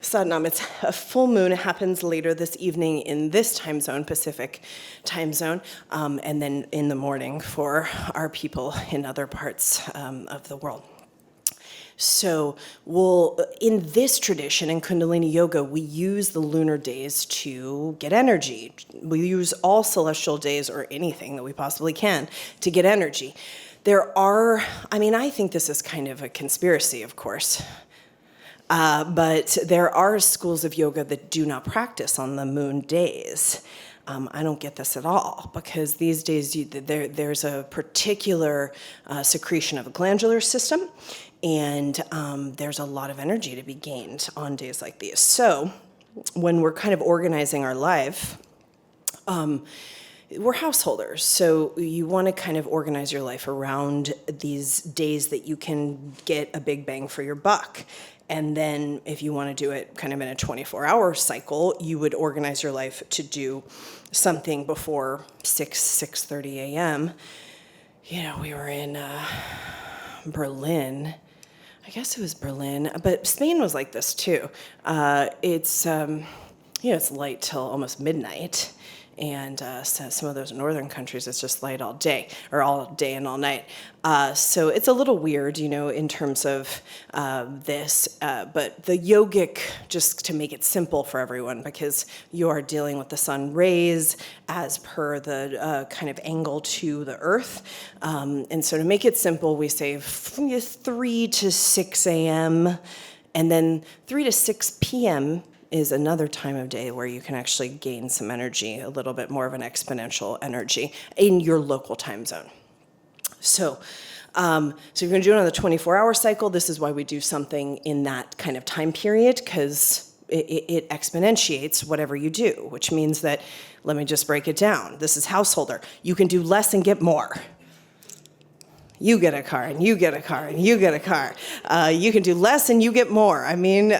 Satnam. It's a full moon. It happens later this evening in this time zone, Pacific time zone, and then in the morning for our people in other parts of the world. So in this tradition, in Kundalini Yoga, we use the lunar days to get energy. We use all celestial days or anything that we possibly can to get energy. I think this is kind of a conspiracy, of course, but there are schools of yoga that do not practice on the moon days. I don't get this at all, because these days there's a particular secretion of a glandular system, and there's a lot of energy to be gained on days like these. So when we're kind of organizing our life, we're householders, so you want to kind of organize your life around these days that you can get a big bang for your buck. And then if you want to do it kind of in a 24-hour cycle, you would organize your life to do something before 6:30 a.m. We were in Berlin. I guess it was Berlin, but Spain was like this too. It's light till almost midnight. And some of those northern countries, it's just light all day, or all day and all night. So it's a little weird, in terms of this. But the yogic, just to make it simple for everyone, because you are dealing with the sun rays as per the kind of angle to the earth. And so to make it simple, we say 3 to 6 a.m., and then 3 to 6 p.m., is another time of day where you can actually gain some energy, a little bit more of an exponential energy in your local time zone. So you're going to do it on the 24-hour cycle. This is why we do something in that kind of time period, because it exponentiates whatever you do, which means that, let me just break it down. This is householder. You can do less and get more. You get a car, and you get a car, and you get a car. You can do less, and you get more. I mean,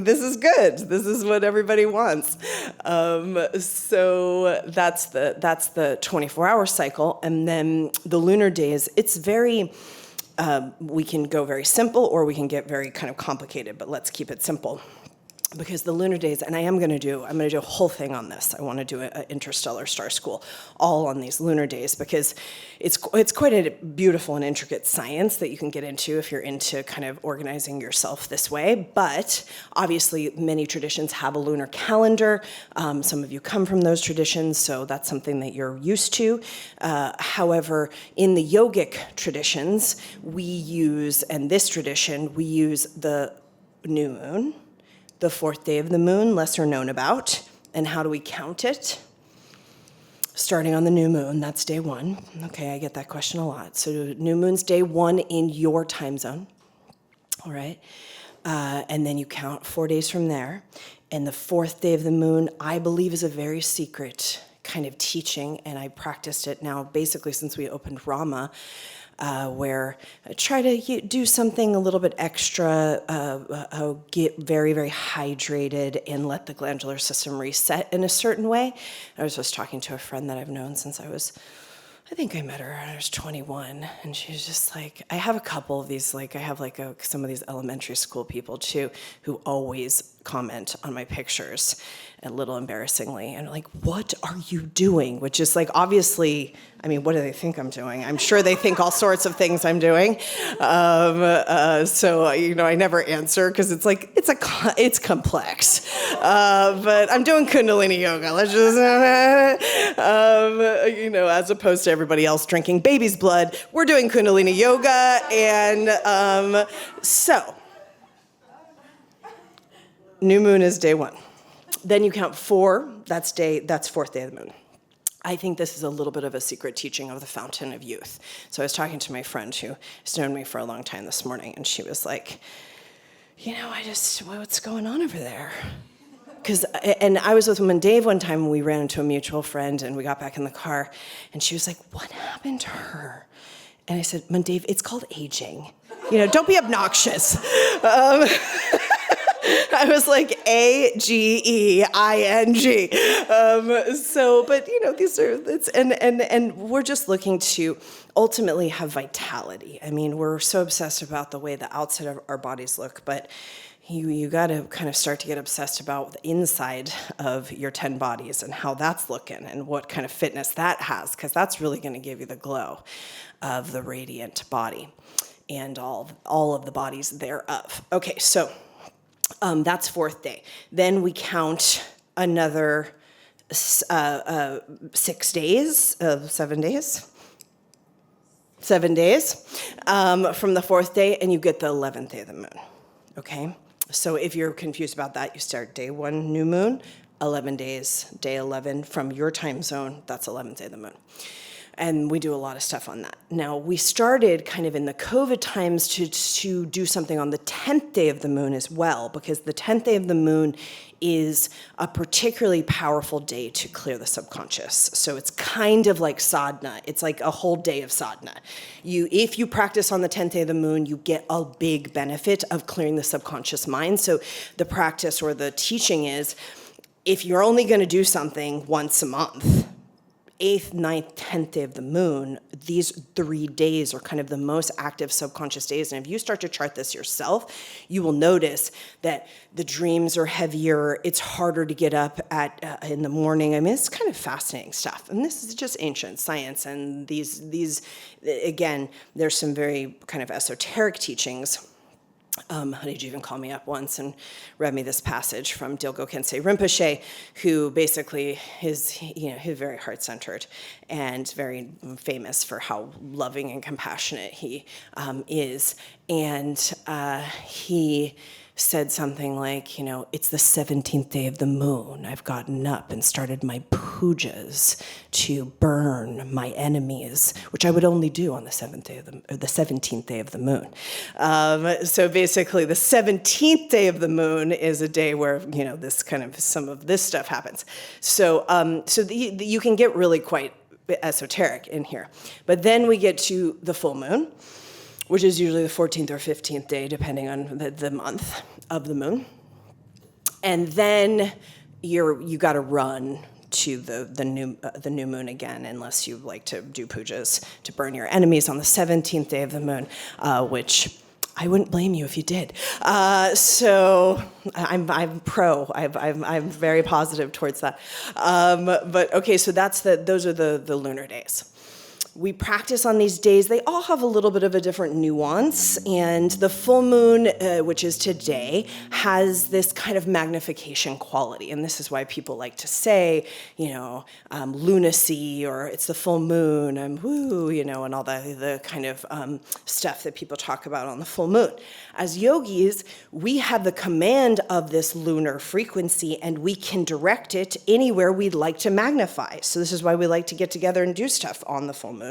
this is good. This is what everybody wants. So that's the 24-hour cycle, and then the lunar days. It's very. We can go very simple, or we can get very kind of complicated. But let's keep it simple. Because the lunar days, and I'm going to do a whole thing on this. I want to do an interstellar star school all on these lunar days, because it's quite a beautiful and intricate science that you can get into if you're into kind of organizing yourself this way. But obviously, many traditions have a lunar calendar. Some of you come from those traditions, so that's something that you're used to. However, in the yogic traditions, we use the new moon, the fourth day of the moon, lesser known about. And how do we count it? Starting on the new moon, that's day 1. Okay, I get that question a lot. So new moon's day 1 in your time zone, all right? And then you count 4 days from there. And the fourth day of the moon, I believe, is a very secret kind of teaching, and I practiced it now basically since we opened Rama, where I try to do something a little bit extra, get very, very hydrated, and let the glandular system reset in a certain way. I was just talking to a friend that I've known since I think I met her when I was 21, and she was just like, I have a couple of these, I have some of these elementary school people too, who always comment on my pictures, a little embarrassingly, and like, what are you doing? Which is obviously, what do they think I'm doing? I'm sure they think all sorts of things I'm doing. So I never answer, because it's complex. But I'm doing Kundalini Yoga. Let's just, as opposed to everybody else drinking baby's blood, we're doing Kundalini Yoga, and so new moon is day 1. Then you count 4. That's fourth day of the moon. I think this is a little bit of a secret teaching of the fountain of youth. So I was talking to my friend who has known me for a long time this morning, and she was like, what's going on over there? And I was with Dave one time, and we ran into a mutual friend, and we got back in the car, and she was like, what happened to her? And I said, Dave, it's called aging. Don't be obnoxious. I was like, AGEING. And we're just looking to ultimately have vitality. We're so obsessed about the way the outside of our bodies look, but you got to kind of start to get obsessed about the inside of your 10 bodies and how that's looking and what kind of fitness that has, because that's really going to give you the glow of the radiant body and all of the bodies thereof. Okay, so that's fourth day. Then we count another 6 days of 7 days. 7 days from the fourth day, and you get the 11th day of the moon. Okay? So if you're confused about that, you start day 1, new moon, 11 days, day 11 from your time zone, that's 11th day of the moon. And we do a lot of stuff on that. Now, we started kind of in the COVID times to do something on the 10th day of the moon as well, because the 10th day of the moon is a particularly powerful day to clear the subconscious. So it's kind of like sadhana. It's like a whole day of sadhana. If you practice on the 10th day of the moon, you get a big benefit of clearing the subconscious mind. So the practice or the teaching is, if you're only going to do something once a month, 8th, 9th, 10th day of the moon, these 3 days are kind of the most active subconscious days. And if you start to chart this yourself, you will notice that the dreams are heavier. It's harder to get up in the morning. I mean, it's kind of fascinating stuff. And this is just ancient science. And these again, there's some very kind of esoteric teachings. Honeyju called me up once and read me this passage from Dilgo Khyentse Rinpoche, who basically he's very heart-centered and very famous for how loving and compassionate he is. And he said something like, it's the 17th day of the moon. I've gotten up and started my pujas to burn my enemies, which I would only do on the 17th day of the moon. So basically, the 17th day of the moon is a day where this kind of some of this stuff happens. So you can get really quite esoteric in here, but then we get to the full moon, which is usually the 14th or 15th day, depending on the month of the moon. And then you got to run to the new moon again, unless you like to do pujas to burn your enemies on the 17th day of the moon, which I wouldn't blame you if you did. So I'm pro. I'm very positive towards that. But okay, so those are the lunar days. We practice on these days. They all have a little bit of a different nuance, and the full moon, which is today, has this kind of magnification quality, and this is why people like to say, lunacy, or it's the full moon, and woo, and all the kind of stuff that people talk about on the full moon. As yogis, we have the command of this lunar frequency, and we can direct it anywhere we'd like to magnify. So this is why we like to get together and do stuff on the full moon.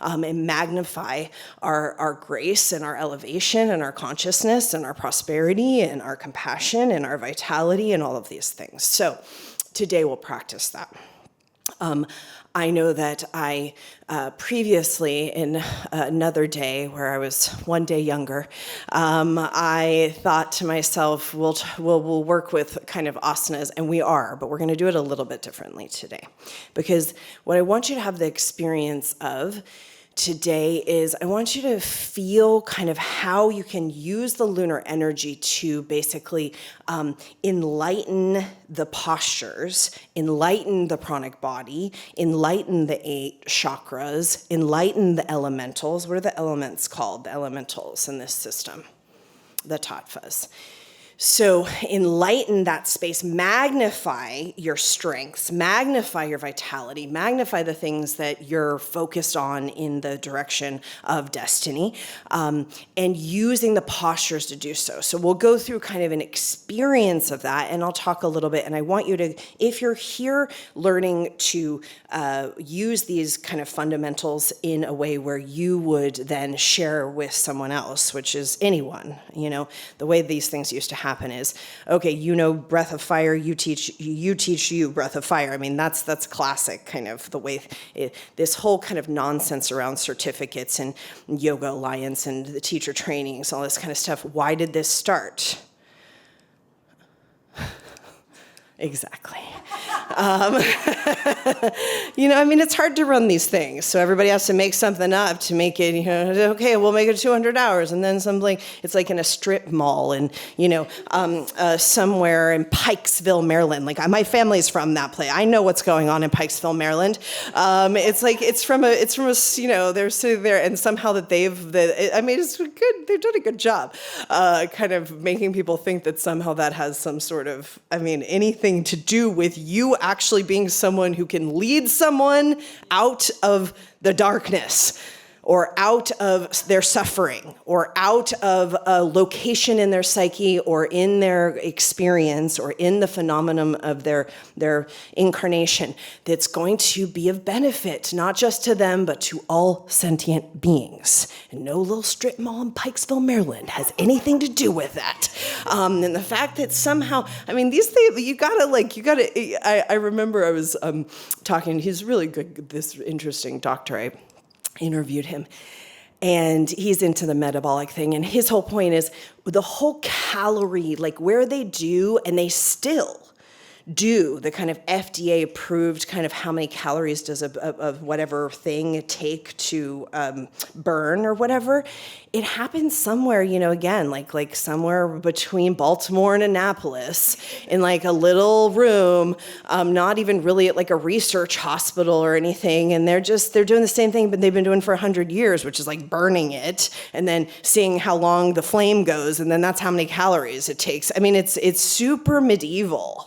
And magnify our grace and our elevation and our consciousness and our prosperity and our compassion and our vitality and all of these things. So today we'll practice that. I know that I previously, in another day where I was one day younger, I thought to myself, we'll work with kind of asanas, and we are, but we're going to do it a little bit differently today. Because what I want you to have the experience of today is I want you to feel kind of how you can use the lunar energy to basically enlighten the postures, enlighten the pranic body, enlighten the 8 chakras, enlighten the elementals. What are the elements called? The elementals in this system, the tattvas. So enlighten that space, magnify your strengths, magnify your vitality, magnify the things that you're focused on in the direction of destiny, and using the postures to do so. So we'll go through kind of an experience of that, and I'll talk a little bit, and I want you to, if you're here learning to use these kind of fundamentals in a way where you would then share with someone else, which is anyone, the way these things used to happen is, okay, breath of fire, you teach you breath of fire. I mean, that's classic kind of the way this whole kind of nonsense around certificates and Yoga Alliance and the teacher trainings, all this kind of stuff. Why did this start? Exactly. I mean, it's hard to run these things. So everybody has to make something up to make it, okay, we'll make it 200 hours. And then something, it's like in a strip mall and, somewhere in Pikesville, Maryland. Like my family's from that place. I know what's going on in Pikesville, Maryland. It's from a, they're sitting there and somehow it's good. They've done a good job, kind of making people think that somehow that has some sort of, anything to do with you actually being someone who can lead someone out of the darkness or out of their suffering or out of a location in their psyche or in their experience or in the phenomenon of their incarnation that's going to be of benefit, not just to them, but to all sentient beings. And no little strip mall in Pikesville, Maryland has anything to do with that. And the fact that somehow, these things, I remember I was talking, he's really good, this interesting doctor, I interviewed him, and he's into the metabolic thing, and his whole point is the whole calorie, like where they do, and they still do the kind of FDA approved kind of how many calories does of whatever thing take to burn or whatever. It happens somewhere, again, like somewhere between Baltimore and Annapolis in like a little room, not even really at like a research hospital or anything. And they're doing the same thing, but they've been doing for 100 years, which is like burning it and then seeing how long the flame goes. And then that's how many calories it takes. It's super medieval.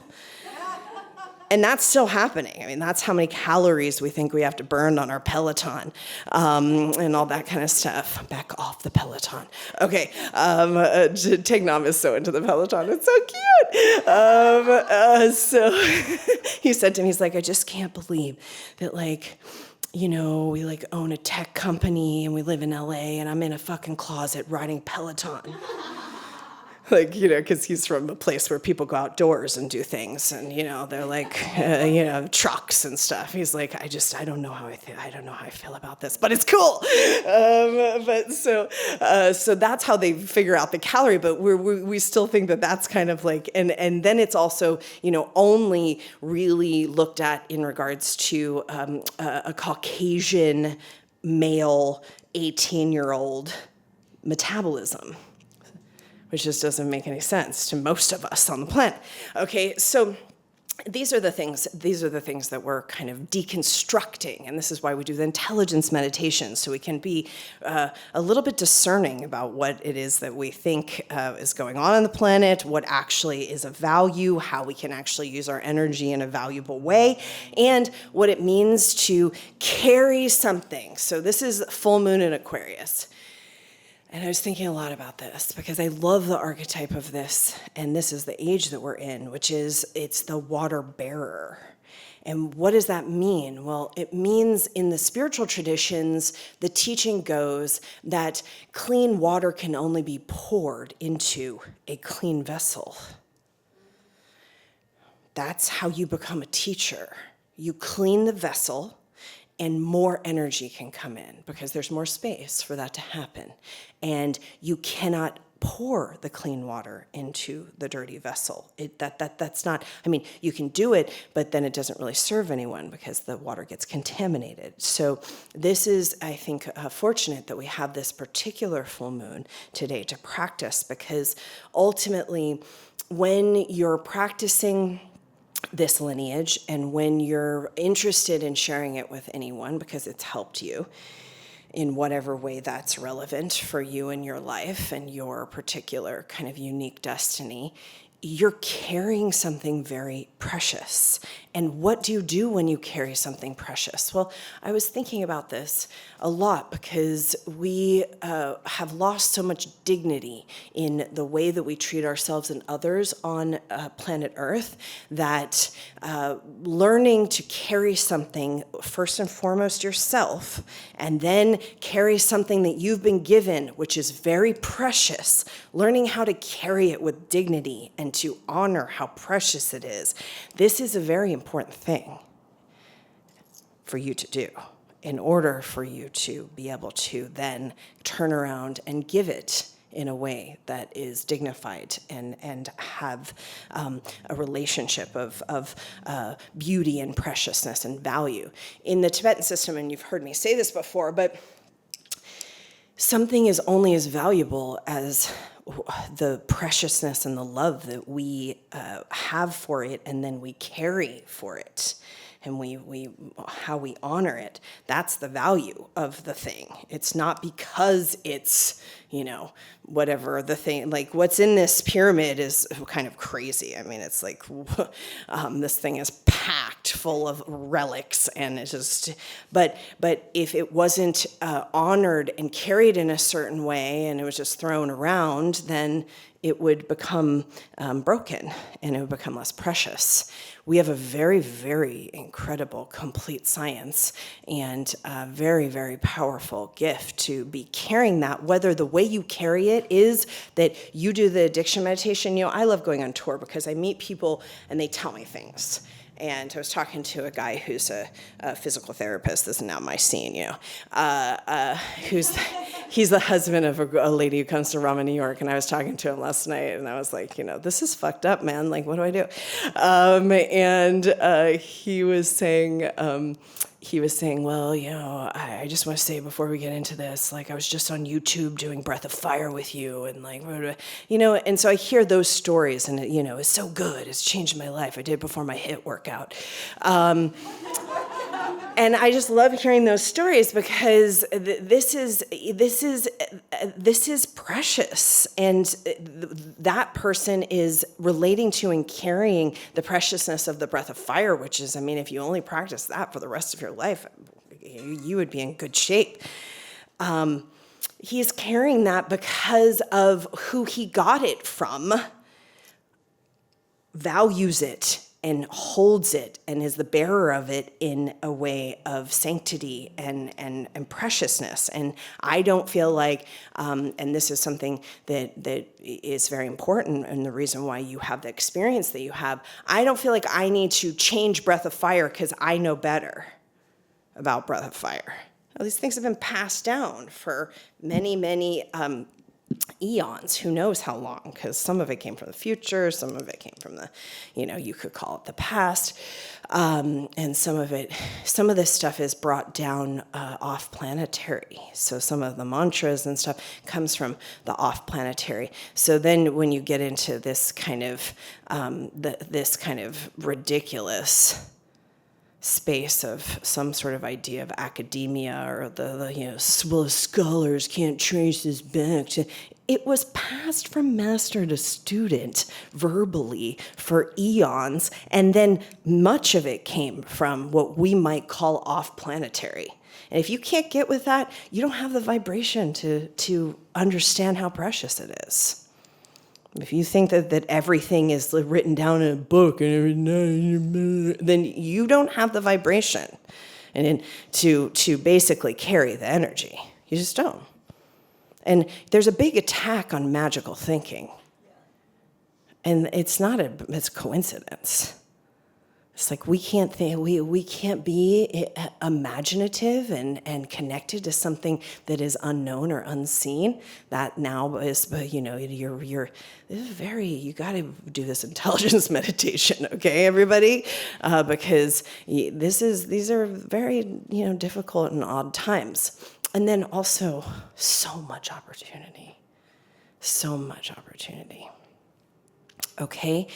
And that's still happening. That's how many calories we think we have to burn on our Peloton and all that kind of stuff. Back off the Peloton. Okay, Tignom is so into the Peloton. It's so cute. So he said to me, he's like, I just can't believe that we own a tech company and we live in LA and I'm in a fucking closet riding Peloton. Because he's from a place where people go outdoors and do things, and they're like, trucks and stuff. He's like, I don't know how I feel about this, but it's cool. So that's how they figure out the calorie. But we still think that that's kind of like, and then it's also only really looked at in regards to a Caucasian male 18-year-old metabolism, which just doesn't make any sense to most of us on the planet. Okay, so these are the things that we're kind of deconstructing, and this is why we do the intelligence meditation, so we can be a little bit discerning about what it is that we think is going on the planet, what actually is of value, how we can actually use our energy in a valuable way, and what it means to carry something. So this is full moon in Aquarius. And I was thinking a lot about this because I love the archetype of this, and this is the age that we're in, which is it's the water bearer. And what does that mean? Well, it means in the spiritual traditions, the teaching goes that clean water can only be poured into a clean vessel. That's how you become a teacher. You clean the vessel, and more energy can come in because there's more space for that to happen. And you cannot pour the clean water into the dirty vessel. That's not, you can do it, but then it doesn't really serve anyone because the water gets contaminated. So this is, I think, fortunate that we have this particular full moon today to practice, because ultimately when you're practicing this lineage, and when you're interested in sharing it with anyone because it's helped you in whatever way that's relevant for you in your life and your particular kind of unique destiny, you're carrying something very precious. And what do you do when you carry something precious? Well, I was thinking about this a lot because we have lost so much dignity in the way that we treat ourselves and others on planet Earth, that learning to carry something, first and foremost yourself, and then carry something that you've been given, which is very precious, learning how to carry it with dignity and to honor how precious it is. This is a very important thing for you to do in order for you to be able to then turn around and give it in a way that is dignified and have a relationship of beauty and preciousness and value. In the Tibetan system, and you've heard me say this before, but something is only as valuable as the preciousness and the love that we have for it, and then we carry for it, and how we honor it. That's the value of the thing. It's not because it's, whatever the thing, like what's in this pyramid is kind of crazy. I mean, it's like this thing is packed full of relics, and it's just, but if it wasn't honored and carried in a certain way, and it was just thrown around, then it would become broken, and it would become less precious. We have a very, very incredible, complete science and a very, very powerful gift to be carrying that, whether the way you carry it is that you do the addiction meditation. I love going on tour because I meet people and they tell me things. And I was talking to a guy who's a physical therapist. This is now my scene, he's the husband of a lady who comes to Rama, New York. And I was talking to him last night, and I was like, this is fucked up, man. Like, what do I do? He was saying, well, I just want to say before we get into this, like, I was just on YouTube doing Breath of Fire with you, and like, and so I hear those stories, and it's so good. It's changed my life. I did it before my HIIT workout. And I just love hearing those stories because this is precious, and that person is relating to and carrying the preciousness of the Breath of Fire, which is, if you only practice that for the rest of your life, you would be in good shape. He's carrying that because of who he got it from, values it, and holds it, and is the bearer of it in a way of sanctity and preciousness. And I don't feel like, and this is something that is very important, and the reason why you have the experience that you have, I don't feel like I need to change Breath of Fire because I know better about Breath of Fire. Now, these things have been passed down for many, many eons, who knows how long, because some of it came from the future, some of it came from the, you could call it the past, and some of this stuff is brought down off-planetary. So some of the mantras and stuff comes from the off-planetary. So then when you get into this kind of ridiculous space of some sort of idea of academia, or well, scholars can't trace this back to, it was passed from master to student verbally for eons, and then much of it came from what we might call off-planetary. And if you can't get with that, you don't have the vibration to understand how precious it is. If you think that everything is written down in a book and everything, then you don't have the vibration and to basically carry the energy. You just don't. And there's a big attack on magical thinking. And it's coincidence. It's like we can't be imaginative and connected to something that is unknown or unseen. That now is, you got to do this intelligence meditation, okay, everybody, because these are very difficult and odd times, and then also so much opportunity. Okay.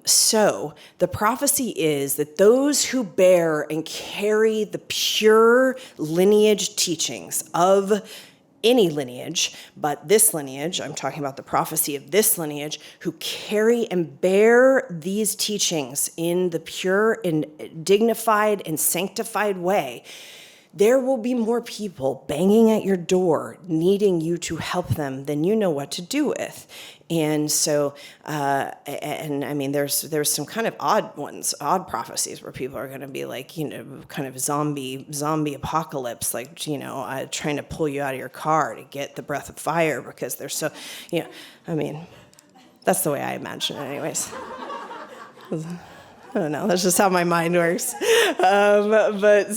So the prophecy is that those who bear and carry the pure lineage teachings of any lineage, but this lineage, I'm talking about the prophecy of this lineage, who carry and bear these teachings in the pure and dignified and sanctified way, there will be more people banging at your door needing you to help them than you know what to do with. And so, there's some kind of odd prophecies where people are going to be like, kind of zombie apocalypse, like, trying to pull you out of your car to get the Breath of Fire because they're so, that's the way I imagine it anyways. I don't know. That's just how my mind works. But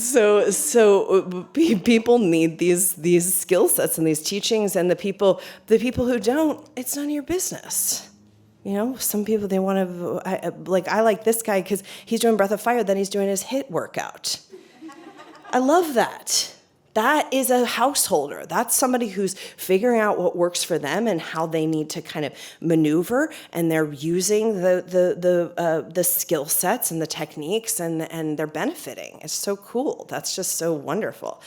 people need these skill sets and these teachings, and the people who don't, it's none of your business. You know, some people, they want to, I like this guy because he's doing Breath of Fire, then he's doing his HIIT workout. I love that. That is a householder. That's somebody who's figuring out what works for them and how they need to kind of maneuver, and they're using the skill sets and the techniques, and they're benefiting. It's so cool. That's just so wonderful.